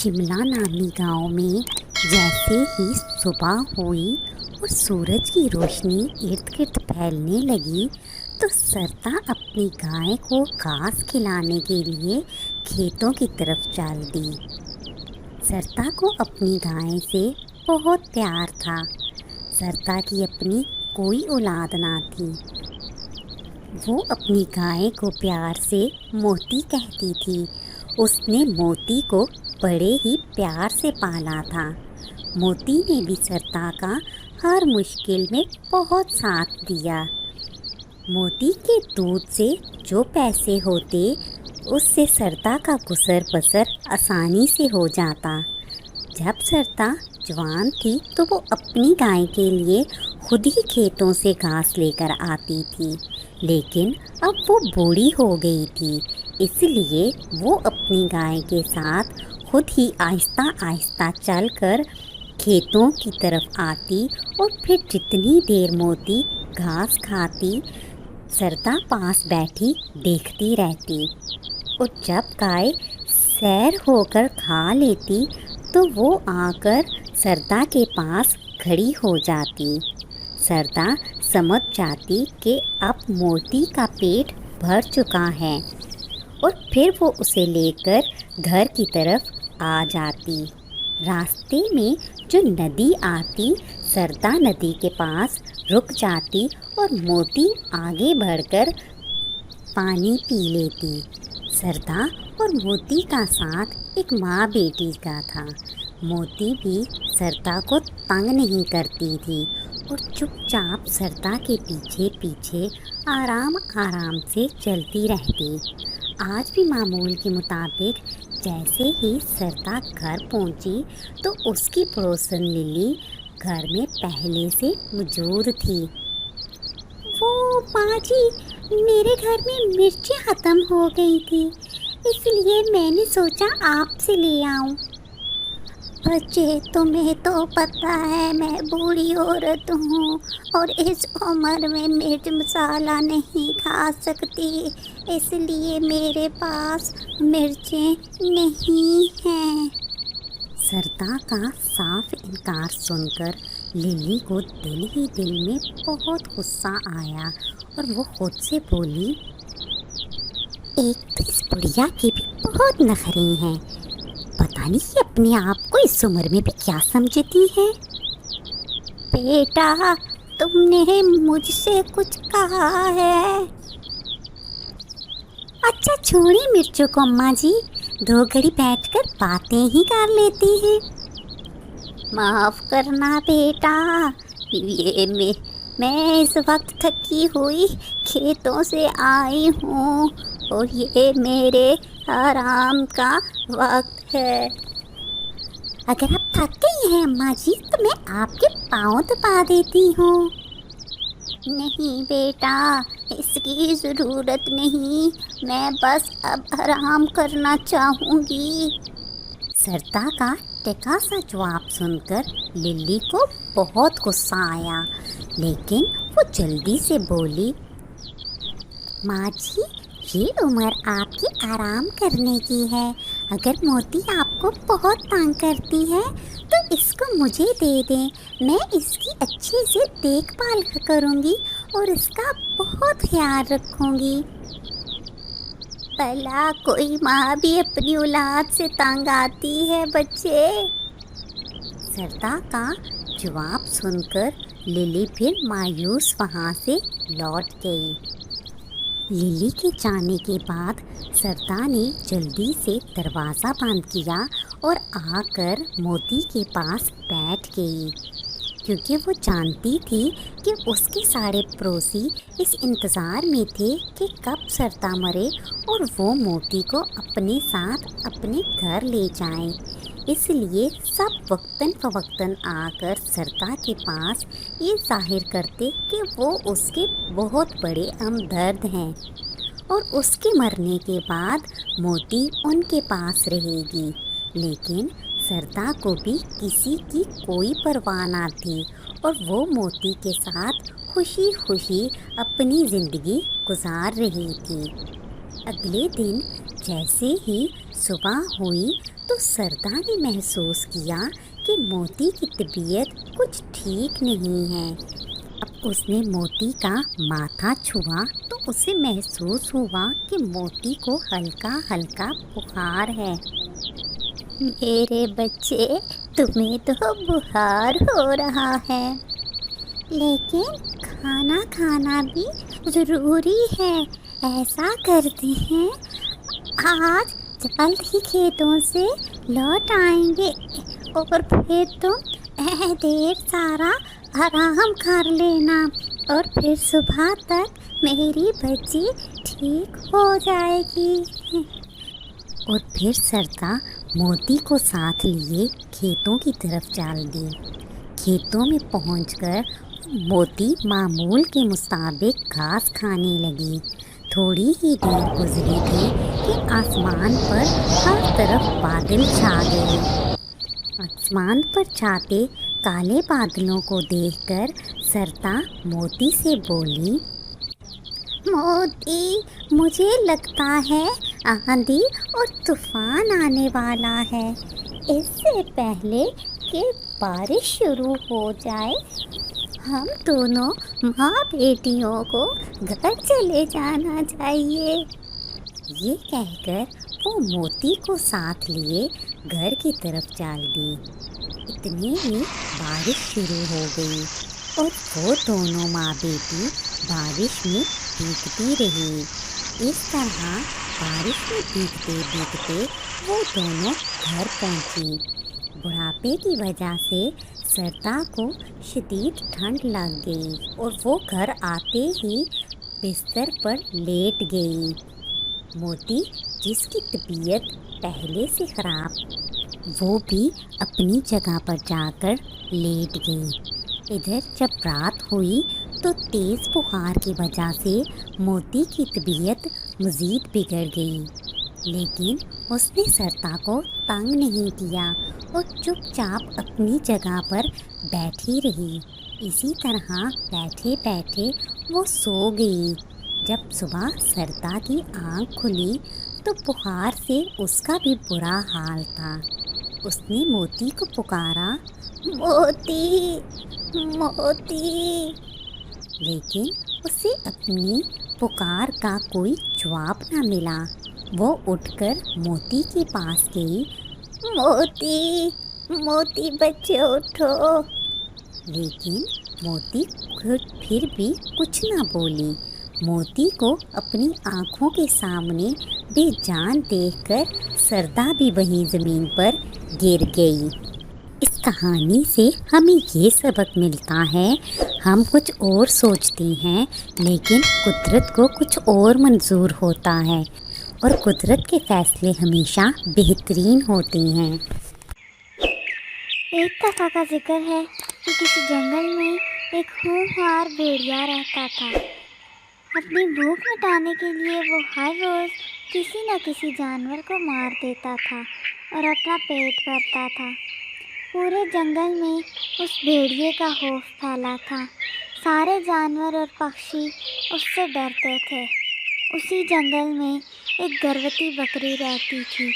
शिमला नामी गांव में जैसे ही सुबह हुई और सूरज की रोशनी इर्द गिर्द फैलने लगी तो सरता अपनी गाय को घास खिलाने के लिए खेतों की तरफ चल दी। सरता को अपनी गाय से बहुत प्यार था। सरता की अपनी कोई औलाद ना थी। वो अपनी गाय को प्यार से मोती कहती थी। उसने मोती को बड़े ही प्यार से पाला था। मोती ने भी सरता का हर मुश्किल में बहुत साथ दिया। मोती के दूध से जो पैसे होते उससे सरता का गुजर बसर आसानी से हो जाता। जब सरता जवान थी तो वो अपनी गाय के लिए खुद ही खेतों से घास लेकर आती थी, लेकिन अब वो बूढ़ी हो गई थी, इसलिए वो अपनी गाय के साथ खुद ही आहिस्ता आहिस्ता चलकर खेतों की तरफ आती और फिर जितनी देर मोती घास खाती सरता पास बैठी देखती रहती। और जब गाय सैर होकर खा लेती तो वो आकर सरता के पास खड़ी हो जाती। सरता समझ जाती कि अब मोती का पेट भर चुका है और फिर वो उसे लेकर घर की तरफ आ जाती। रास्ते में जो नदी आती, सरता नदी के पास रुक जाती और मोती आगे बढ़कर पानी पी लेती। सरता और मोती का साथ एक माँ बेटी का था। मोती भी सरता को तंग नहीं करती थी और चुपचाप सरता के पीछे पीछे आराम आराम से चलती रहती। आज भी मामूल के मुताबिक जैसे ही सरता घर पहुंची तो उसकी पड़ोसन लिली घर में पहले से मौजूद थी। वो माँ जी, मेरे घर में मिर्चें ख़त्म हो गई थी, इसलिए मैंने सोचा आपसे ले आऊं। बच्चे, तुम्हें तो पता है मैं बूढ़ी औरत हूँ और इस उम्र में मिर्च मसाला नहीं खा सकती, इसलिए मेरे पास मिर्चें नहीं हैं। सरता का साफ इनकार सुनकर लिली को दिल ही दिल में बहुत गुस्सा आया और वो खुद से बोली, एक तो इस बुढ़िया के भी बहुत नखरे हैं, पता नहीं ये अपने आप को इस उम्र में भी क्या समझती है। बेटा, तुमने मुझसे कुछ कहा है? अच्छा छोड़िए मिर्चों को अम्मा जी, दो घड़ी बैठकर बातें ही कर लेती हैं। माफ़ करना बेटा, मैं इस वक्त थकी हुई खेतों से आई हूँ और ये मेरे आराम का वक्त है। अगर आप थक गई हैं अम्मा जी तो मैं आपके पाँव दबा देती हूँ। नहीं बेटा, इसकी ज़रूरत नहीं, मैं बस अब आराम करना चाहूँगी। सरता का टिका सा जवाब सुनकर लिली को बहुत गुस्सा आया, लेकिन वो जल्दी से बोली, माँ जी, ये उम्र आपकी आराम करने की है। अगर मोती आपको बहुत तंग करती है तो इसको मुझे दे दें, मैं इसकी अच्छे से देखभाल करूँगी और इसका बहुत ख्याल रखूँगी। भला कोई माँ भी अपनी औलाद से तंग आती है बच्चे। सरता का जवाब सुनकर लिली फिर मायूस वहाँ से लौट गई। लिली के जाने के बाद सरता ने जल्दी से दरवाज़ा बंद किया और आकर मोती के पास बैठ गई, क्योंकि वो जानती थी कि उसके सारे पड़ोसी इस इंतज़ार में थे कि कब सरता मरे और वो मोती को अपने साथ अपने घर ले जाएं। इसलिए सब वक्तन फ़वक्तन आकर सरता के पास ये जाहिर करते कि वो उसके बहुत बड़े हमदर्द हैं और उसके मरने के बाद मोती उनके पास रहेगी। लेकिन सरता को भी किसी की कोई परवाह ना थी और वो मोती के साथ खुशी खुशी अपनी ज़िंदगी गुजार रही थी। अगले दिन जैसे ही صبح ہوئی تو سردا نے محسوس کیا کہ موتی کی طبیعت کچھ ٹھیک نہیں ہے۔ اب اس نے موتی کا ماتھا چھوا تو اسے محسوس ہوا کہ موتی کو ہلکا ہلکا بخار ہے۔ میرے بچے، تمہیں تو بخار ہو رہا ہے، لیکن کھانا کھانا بھی ضروری ہے۔ ایسا کرتے ہیں، آج جلد ہی کھیتوں سے لوٹ آئیں گے اور پھر تم ڈھیر سارا آرام کر لینا، اور پھر صبح تک میری بچی ٹھیک ہو جائے گی۔ اور پھر سردا موتی کو ساتھ لیے کھیتوں کی طرف چل دی۔ کھیتوں میں پہنچ کر موتی معمول کے مطابق گھاس کھانے لگی۔ تھوڑی ہی دیر گزری تھی کہ آسمان پر ہر طرف بادل چھا گئے۔ آسمان پر چھاتے کالے بادلوں کو دیکھ کر سردا موتی سے بولی، موتی، مجھے لگتا ہے آندھی اور طوفان آنے والا ہے۔ اس سے پہلے کہ بارش شروع ہو جائے، ہم دونوں ماں بیٹیوں کو گھر چلے جانا چاہیے۔ یہ کہہ کر وہ موتی کو ساتھ لیے گھر کی طرف چل دی۔ اتنے میں بارش شروع ہو گئی اور وہ دونوں ماں بیٹی بارش میں بھیگتی رہی۔ اس طرح بارش میں بھیگتے بھیگتے وہ دونوں گھر پہنچی۔ بڑھاپے کی وجہ سے سردا کو شدید ٹھنڈ لگ گئی اور وہ گھر آتے ہی بستر پر لیٹ گئی۔ موتی، جس کی طبیعت پہلے سے خراب، وہ بھی اپنی جگہ پر جا کر لیٹ گئی۔ ادھر جب رات ہوئی تو تیز بخار کی وجہ سے موتی کی طبیعت مزید بگڑ گئی، لیکن اس نے سردا کو تنگ نہیں کیا اور چپ چاپ اپنی جگہ پر بیٹھی رہی۔ اسی طرح بیٹھے بیٹھے وہ سو گئی۔ جب صبح سردا کی آنکھ کھلی تو بخار سے اس کا بھی برا حال تھا۔ اس نے موتی کو پکارا، موتی، موتی، لیکن اسے اپنی پکار کا کوئی جواب نہ ملا۔ وہ اٹھ کر موتی کے پاس گئی، موتی، موتی بچے اٹھو، لیکن موتی پھر بھی کچھ نہ بولی۔ موتی کو اپنی آنکھوں کے سامنے بے جان دیکھ کر سردا بھی وہیں زمین پر گر گئی۔ اس کہانی سے ہمیں یہ سبق ملتا ہے، ہم کچھ اور سوچتے ہیں لیکن قدرت کو کچھ اور منظور ہوتا ہے، اور قدرت کے فیصلے ہمیشہ بہترین ہوتے ہیں۔ ایک دفعہ کا ذکر ہے کہ کسی جنگل میں ایک ہونہار بھیڑیا رہتا تھا۔ اپنی بھوک مٹانے کے لیے وہ ہر روز کسی نہ کسی جانور کو مار دیتا تھا اور اپنا پیٹ بھرتا تھا۔ پورے جنگل میں اس بھیڑیے کا خوف پھیلا تھا۔ سارے جانور اور پکشی اس سے ڈرتے تھے۔ اسی جنگل میں ایک گروتی بکری رہتی تھی۔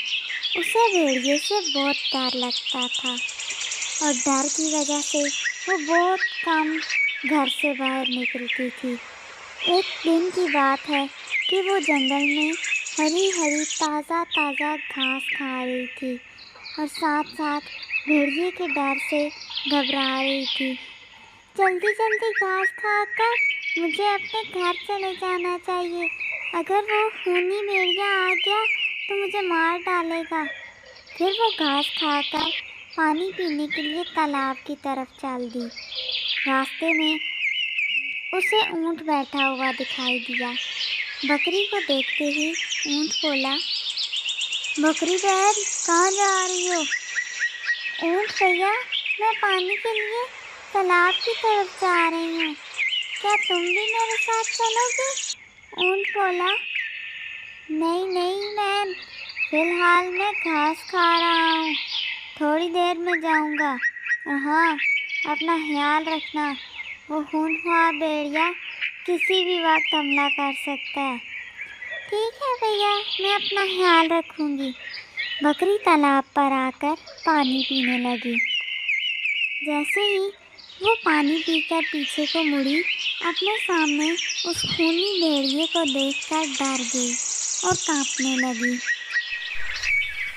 اسے بھیڑیے سے بہت ڈر لگتا تھا، اور ڈر کی وجہ سے وہ بہت کم گھر سے باہر نکلتی تھی۔ ایک دن کی بات ہے کہ وہ جنگل میں ہری ہری تازہ تازہ گھاس کھا رہی تھی اور ساتھ ساتھ بھیڑیے کے ڈر سے گھبرا رہی تھی۔ جلدی جلدی گھاس کھا کر مجھے اپنے گھر چلے جانا چاہیے، اگر وہ خونی بھیڑیا آ گیا تو مجھے مار ڈالے گا۔ پھر وہ گھاس کھا کر پانی پینے کے لیے تالاب کی طرف چل دی۔ راستے میں اسے اونٹ بیٹھا ہوا دکھائی دیا۔ بکری کو دیکھتے ہی اونٹ بولا، بکری بہن، کہاں جا رہی ہو؟ اونٹ بھیا، میں پانی کے لیے تالاب کی طرف جا رہی ہوں، کیا تم بھی میرے ساتھ چلو گے؟ اونٹ بولا، نہیں نہیں بہن، فی الحال میں گھاس کھا رہا ہوں، تھوڑی دیر میں جاؤں گا، اور ہاں، اپنا خیال رکھنا، وہ ہونہار بھیڑیا کسی بھی وقت حملہ کر سکتا ہے۔ ٹھیک ہے بھیا، میں اپنا خیال رکھوں گی۔ बकरी तालाब पर आकर पानी पीने लगी। जैसे ही वो पानी पीकर पीछे को मुड़ी, अपने सामने उस खूनी भेड़िए को देखकर डर गई और कांपने लगी।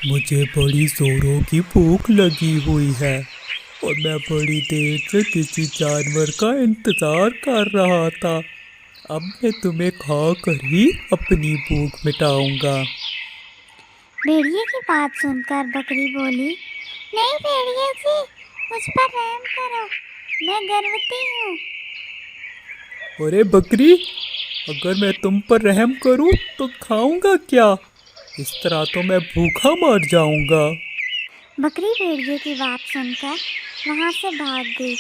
मुझे बड़ी जोरों की भूख लगी हुई है और मैं बड़ी देर से किसी जानवर का इंतज़ार कर रहा था। अब मैं तुम्हें खा कर ही अपनी भूख मिटाऊंगा। भेड़िए की बात सुनकर बकरी बोली, नहीं भेड़िए जी, मुझ पर रहम करो, मैं गर्भवती हूँ। अरे बकरी, अगर मैं तुम पर रहम करूं तो खाऊंगा क्या? इस तरह तो मैं भूखा मर जाऊंगा। बकरी भेड़िए की बात सुनकर वहाँ से भाग गई।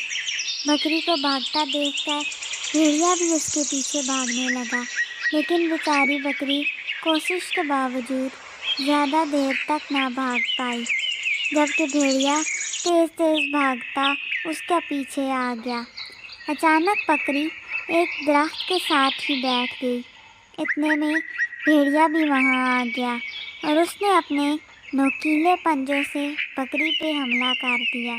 बकरी को भागता देखकर भेड़िया भी उसके पीछे भागने लगा, लेकिन बेचारी बकरी कोशिश के बावजूद ज़्यादा देर तक ना भाग पाई, जबकि भेड़िया तेज़ तेज़ भागता उसके पीछे आ गया। अचानक बकरी एक दरख्त के साथ ही बैठ गई। इतने में भेड़िया भी वहाँ आ गया और उसने अपने नोकीले पंजों से बकरी पे हमला कर दिया।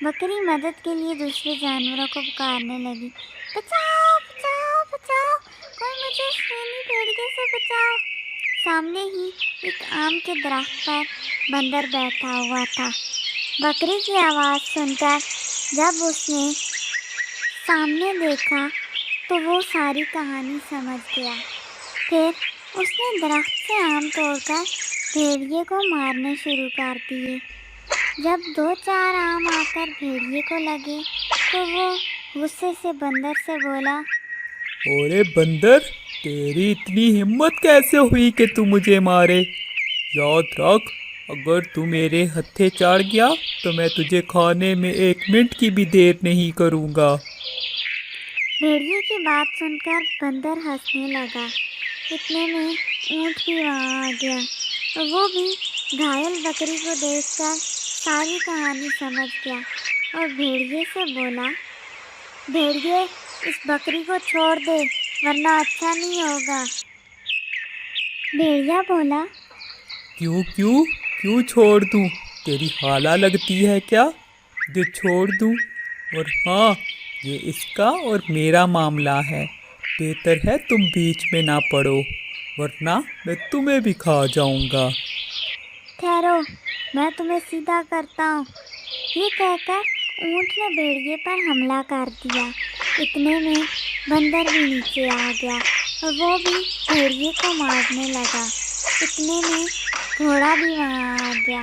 बकरी मदद के लिए दूसरे जानवरों को पुकारने लगी, बचाओ बचाओ बचाओ, कोई मुझे इस खूनी भेड़िए से बचाओ। सामने ही एक आम के दरख्त पर बंदर बैठा हुआ था। बकरी की आवाज़ सुनकर जब उसने सामने देखा तो वो सारी कहानी समझ गया। फिर उसने दरख्त से आम तोड़कर भेड़िए को मारने शुरू कर दिए। जब 2-4 आम आकर भेड़िए को लगे तो वो गुस्से से बंदर से बोला, अरे बंदर, तेरी इतनी हिम्मत कैसे हुई कि तू मुझे मारे? याद रख, अगर तू मेरे हत्थे चढ़ गया तो मैं तुझे खाने में 1 मिनट की भी देर नहीं करूँगा। भेड़िए की बात सुनकर बंदर हंसने लगा। इतने में ऊँट भी वहाँ आ गया और वो भी घायल बकरी को देखकर सारी कहानी समझ गया और भेड़िए से बोला, भेड़िए, इस बकरी को छोड़ दे वरना अच्छा नहीं होगा। भेड़िया बोला, क्यों क्यों क्यों छोड़ दूँ? तेरी हाला लगती है क्या जो छोड़ दूँ? और हाँ, ये इसका और मेरा मामला है। बेहतर है तुम बीच में ना पड़ो, वरना मैं तुम्हें भी खा जाऊंगा। ठहरो, मैं तुम्हें सीधा करता हूँ। ये कहकर ऊँट ने भेड़िए पर हमला कर दिया। इतने में बंदर भी नीचे आ गया और वो भी भेड़िए को मारने लगा। इतने में घोड़ा भी वहाँ आ गया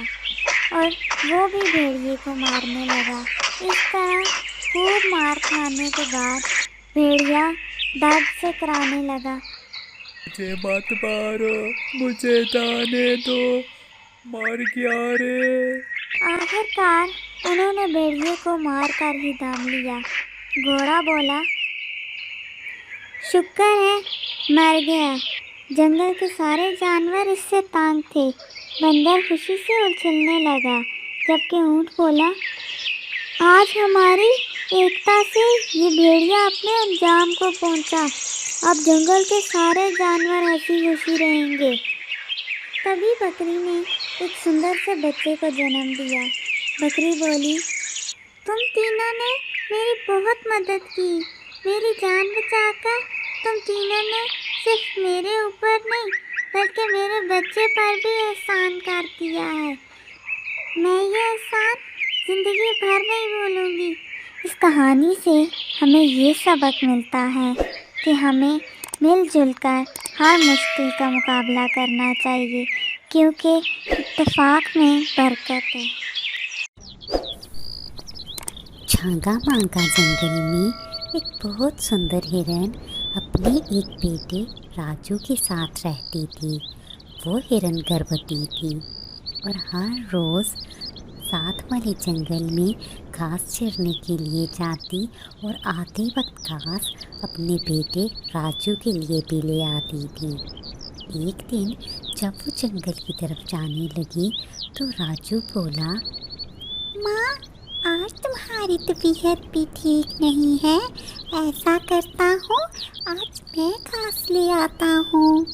और वो भी भेड़िए को मारने लगा। इस तरह खूब मार खाने के बाद भेड़िया दर्द से कराने लगा, मुझे मत मारो, मुझे जाने दो, मर गया रे। आखिरकार उन्होंने भेड़िए को मार कर ही दम लिया। घोड़ा बोला, शुक्र है मर गया, जंगल के सारे जानवर इससे तंग थे। बंदर खुशी से उछलने लगा, जबकि ऊँट बोला, आज हमारी एकता से ये भेड़िया अपने अंजाम को पहुंचा। अब जंगल के सारे जानवर हंसी खुशी रहेंगे। तभी बकरी ने एक सुंदर से बच्चे को जन्म दिया। बकरी बोली, तुम तीनों ने मेरी बहुत मदद की, मेरी जान बचाकर तुम तीनों ने सिर्फ मेरे ऊपर नहीं बल्कि मेरे बच्चे पर भी एहसान कर दिया है। मैं ये एहसान जिंदगी भर नहीं भूलूंगी। इस कहानी से हमें ये सबक मिलता है कि हमें मिलजुल कर हर मुश्किल का मुकाबला करना चाहिए, क्योंकि इत्तेफाक में बरकत है। झांगा मांगा जंगल में एक बहुत सुंदर हिरन अपने एक बेटे राजू के साथ रहती थी। वो हिरन गर्भवती थी और हर रोज़ साथ वाले जंगल में घास चरने के लिए जाती और आते वक्त घास अपने बेटे राजू के लिए भी ले आती थी। एक दिन जब वो जंगल की तरफ जाने लगी तो राजू बोला, माँ, आज तुम्हारी तबीयत भी ठीक नहीं है। ऐसा करता हूँ, आज मैं घास ले आता हूँ।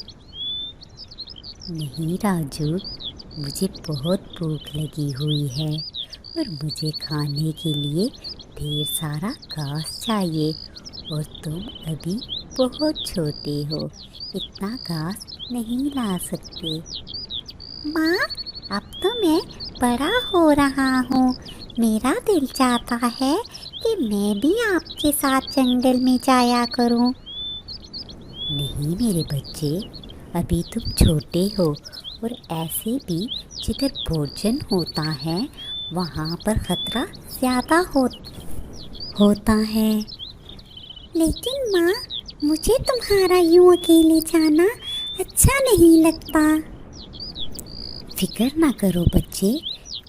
नहीं राजू, مجھے بہت بھوک لگی ہوئی ہے اور مجھے کھانے کے لیے ڈھیر سارا گھاس چاہیے، اور تم ابھی بہت چھوٹے ہو، اتنا گھاس نہیں لا سکتے۔ ماں، اب تو میں بڑا ہو رہا ہوں، میرا دل چاہتا ہے کہ میں بھی آپ کے ساتھ جنگل میں جایا کروں۔ نہیں میرے بچے، ابھی تم چھوٹے ہو، اور ایسے بھی جدھر بھوجن ہوتا ہے وہاں پر خطرہ زیادہ ہوتا ہے۔ لیکن ماں، مجھے تمہارا یوں اکیلے جانا اچھا نہیں لگتا۔ فکر نہ کرو بچے،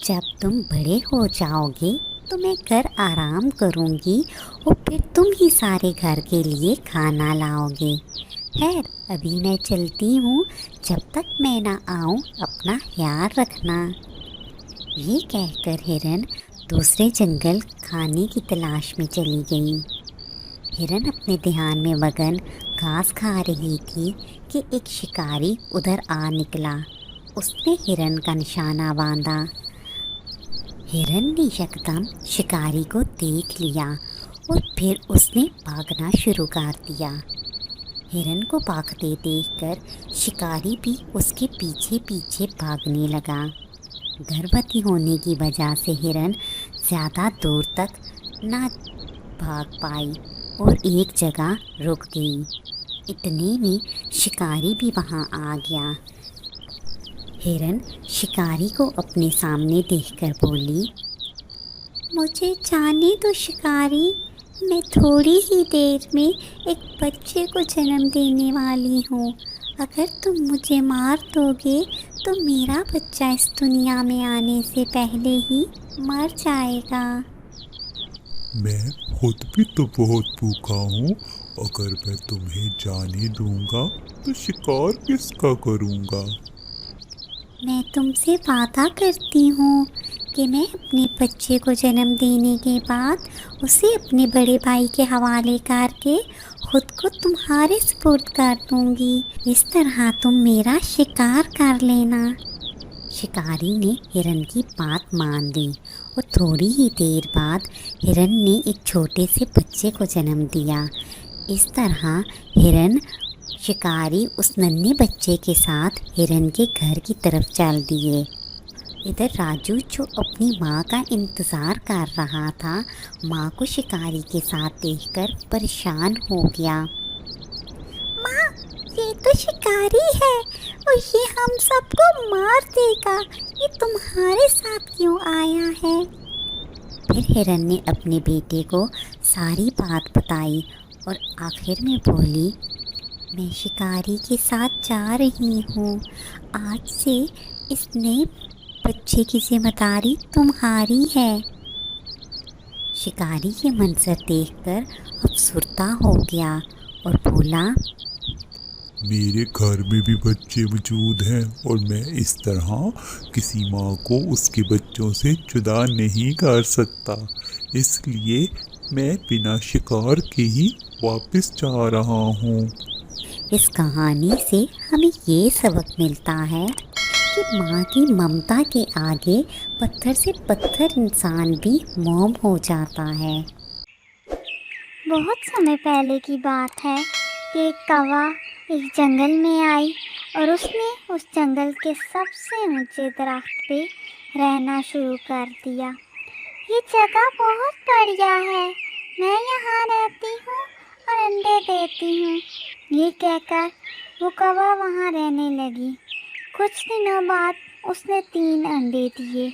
جب تم بڑے ہو جاؤ گے تو میں گھر آرام کروں گی اور پھر تم ہی سارے گھر کے لیے کھانا لاؤ گے۔ خیر ابھی میں چلتی ہوں، جب تک میں نہ آؤں اپنا خیال رکھنا۔ یہ کہہ کر ہرن دوسرے جنگل کھانے کی تلاش میں چلی گئی۔ ہرن اپنے دھیان میں مگن گھاس کھا رہی تھی کہ ایک شکاری ادھر آ نکلا۔ اس نے ہرن کا نشانہ باندھا۔ ہرن نے یکدم شکاری کو دیکھ لیا اور پھر اس نے بھاگنا شروع کر دیا۔ ہرن کو بھاگتے دیکھ کر شکاری بھی اس کے پیچھے پیچھے بھاگنے لگا۔ گربھوتی ہونے کی وجہ سے ہرن زیادہ دور تک نہ بھاگ پائی اور ایک جگہ رک گئی۔ اتنے میں شکاری بھی وہاں آ گیا۔ ہرن شکاری کو اپنے سامنے دیکھ کر بولی، مجھے جانے دو شکاری، میں تھوڑی ہی دیر میں ایک بچے کو جنم دینے والی ہوں۔ اگر تم مجھے مار دو گے تو میرا بچہ اس دنیا میں آنے سے پہلے ہی مر جائے گا۔ میں خود بھی تو بہت بھوکا ہوں، اگر میں تمہیں جانے دوں گا تو شکار کس کا کروں گا؟ میں تم سے وعدہ کرتی ہوں کہ میں اپنے بچے کو جنم دینے کے بعد اسے اپنے بڑے بھائی کے حوالے کر کے خود کو تمہارے سپرد کر دوں گی، اس طرح تم میرا شکار کر لینا۔ شکاری نے ہرن کی بات مان لی اور تھوڑی ہی دیر بعد ہرن نے ایک چھوٹے سے بچے کو جنم دیا۔ اس طرح ہرن شکاری اس ننھے بچے کے ساتھ ہرن کے گھر کی طرف چل دیے۔ ادھر راجو جو اپنی ماں کا انتظار کر رہا تھا، ماں کو شکاری کے ساتھ دیکھ کر پریشان ہو گیا۔ ماں، یہ تو شکاری ہے اور یہ ہم سب کو مار دے گا، یہ تمہارے ساتھ کیوں آیا ہے؟ پھر ہرن نے اپنے بیٹے کو ساری بات بتائی اور آخر میں بولی، میں شکاری کے ساتھ جا رہی ہوں، آج سے اس نئے بچے کی ذمہ داری تمہاری ہے۔ شکاری یہ منظر دیکھ کر افسردہ ہو گیا اور بولا، میرے گھر میں بھی بچے موجود ہیں اور میں اس طرح کسی ماں کو اس کے بچوں سے جدا نہیں کر سکتا، اس لیے میں بنا شکار کے ہی واپس جا رہا ہوں۔ اس کہانی سے ہمیں یہ سبق ملتا ہے کہ ماں کی ممتا کے آگے پتھر سے پتھر انسان بھی موم ہو جاتا ہے۔ بہت سمے پہلے کی بات ہے کہ ایک کوا ایک جنگل میں آئی اور اس نے اس جنگل کے سب سے اونچے درخت پہ رہنا شروع کر دیا۔ یہ جگہ بہت بڑھیا ہے، میں یہاں رہتی ہوں اور انڈے دیتی ہوں، یہ کہہ کر وہ کوا وہاں رہنے لگی۔ کچھ دنوں بعد اس نے 3 انڈے دیے۔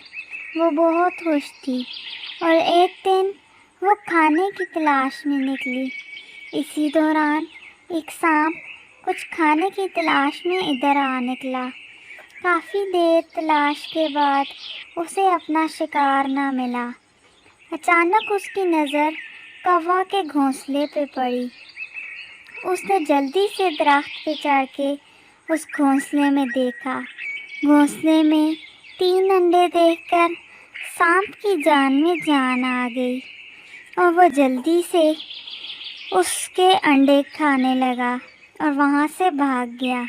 وہ بہت خوش تھی اور ایک دن وہ کھانے کی تلاش میں نکلی۔ اسی دوران ایک سانپ کچھ کھانے کی تلاش میں ادھر آ نکلا۔ کافی دیر تلاش کے بعد اسے اپنا شکار نہ ملا۔ اچانک اس کی نظر کوا کے گھونسلے پہ پڑی۔ اس نے جلدی سے درخت پہ چڑھ کے اس گھونسلے میں دیکھا۔ گھونسلے میں 3 انڈے دیکھ کر سانپ کی جان میں جان آ گئی اور وہ جلدی سے اس کے انڈے کھانے لگا اور وہاں سے بھاگ گیا۔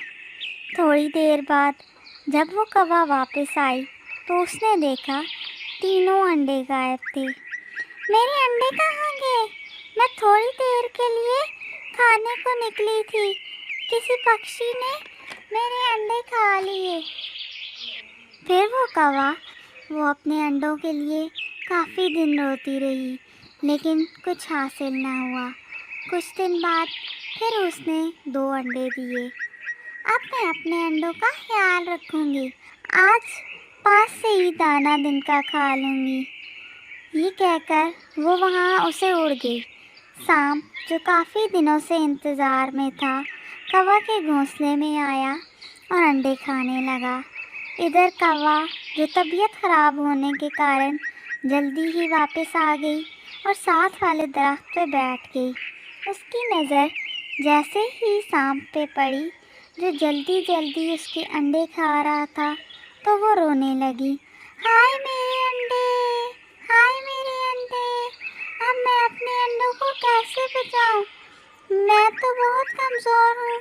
تھوڑی دیر بعد जब वो कौवा वापस आई तो उसने देखा तीनों अंडे गायब थे। मेरे अंडे कहाँ गए? मैं थोड़ी देर के लिए खाने को निकली थी, किसी पक्षी ने मेरे अंडे खा लिए। फिर वो कौवा वो अपने अंडों के लिए काफ़ी दिन रोती रही, लेकिन कुछ हासिल ना हुआ। कुछ दिन बाद फिर उसने 2 अंडे दिए। अब मैं अपने अंडों का ख्याल रखूँगी, आज 5 से ही दाना दिन का खा लूँगी। ये कहकर वो वहाँ उसे उड़ गई। सांप जो काफ़ी दिनों से इंतज़ार में था, कौवा के घोंसले में आया और अंडे खाने लगा। इधर कौवा जो तबीयत ख़राब होने के कारण जल्दी ही वापस आ गई और साथ वाले दरख्त पे बैठ गई। उसकी नज़र जैसे ही सांप पे पड़ी, जो जल्दी जल्दी उसके अंडे खा रहा था, तो वो रोने लगी। हाय मेरे अंडे, हाय मेरे अंडे, अब मैं अपने अंडों को कैसे बचाऊं? मैं तो बहुत कमज़ोर हूँ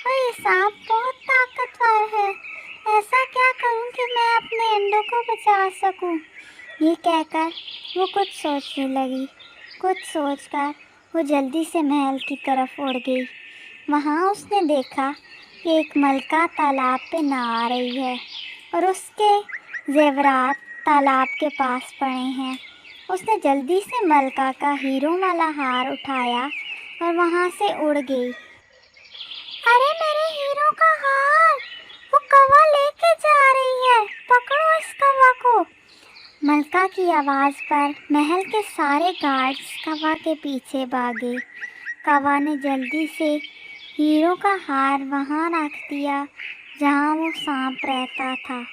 और ये सांप बहुत ताकतवर है। ऐसा क्या करूं कि मैं अपने अंडों को बचा सकूं? ये कहकर वो कुछ सोचने लगी। कुछ सोचकर वो जल्दी से महल की तरफ उड़ गई। वहाँ उसने देखा कि एक मलका तालाब पे नहा रही है और उसके जेवरात तालाब के पास पड़े हैं। उसने जल्दी से मलका का हीरों वाला हार उठाया और वहाँ से उड़ गई। अरे मेरे हीरो का हार, वो कौवा लेके जा रही है, पकड़ो इस कौवा को। मलका की आवाज़ पर महल के सारे गार्ड्स कौवा के पीछे भागे। कौवा ने जल्दी से हीरो का हार वहाँ रख दिया जहाँ वो सांप रहता था।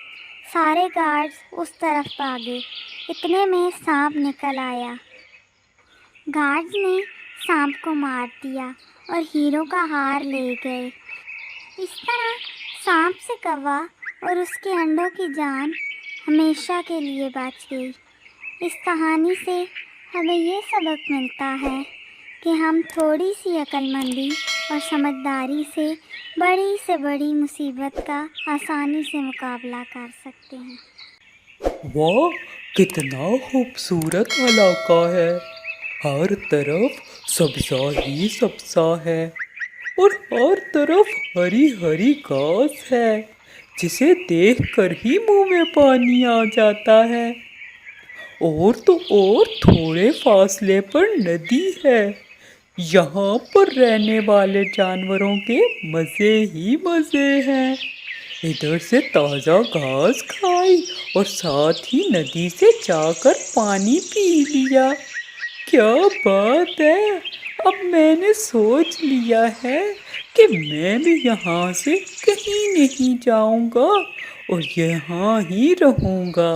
सारे गार्ड्स उस तरफ भागे। इतने में सांप निकल आया। गार्ड्स ने सांप को मार दिया और हीरो का हार ले गए। इस तरह सांप से कौवा और उसके अंडों की जान हमेशा के लिए बच गई। इस कहानी से हमें ये सबक मिलता है कि हम थोड़ी सी अक्लमंदी और समझदारी से बड़ी मुसीबत का आसानी से मुकाबला कर सकते हैं। वाह, कितना खूबसूरत इलाका है। हर तरफ सब्ज़ा ही सब्ज़ा है और हर तरफ हरी हरी घास है, जिसे देखकर ही मुंह में पानी आ जाता है। और तो और थोड़े फासले पर नदी है। यहाँ पर रहने वाले जानवरों के मज़े ही मज़े हैं। इधर से ताज़ा घास खाई और साथ ही नदी से जाकर पानी पी लिया। क्या बात है! अब मैंने सोच लिया है कि मैं भी यहाँ से कहीं नहीं जाऊँगा और यहाँ ही रहूँगा।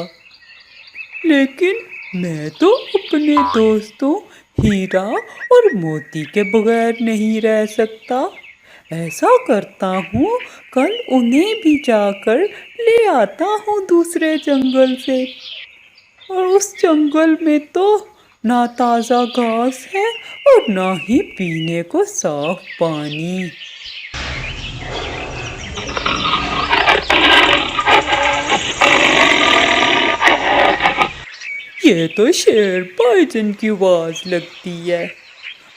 लेकिन मैं तो अपने दोस्तों हीरा और मोती के बगैर नहीं रह सकता। ऐसा करता हूँ, कल उन्हें भी जाकर ले आता हूँ दूसरे जंगल से। और उस जंगल में तो ना ताज़ा घास है और ना ही पीने को साफ पानी। ये तो शेर भाईजान की आवाज़ लगती है,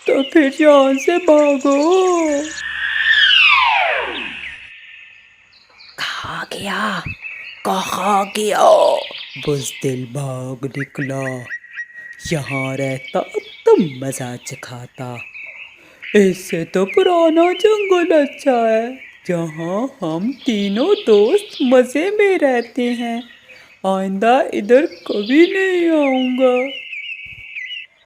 तो फिर यहाँ से भागो। कहाँ गया, कहाँ गया? बुज़दिल भाग निकला। यहाँ रहता तो मज़ा चखाता। इससे तो पुराना जंगल अच्छा है, जहाँ हम तीनों दोस्त मज़े में रहते हैं। आइंदा इधर कभी नहीं आऊँगा।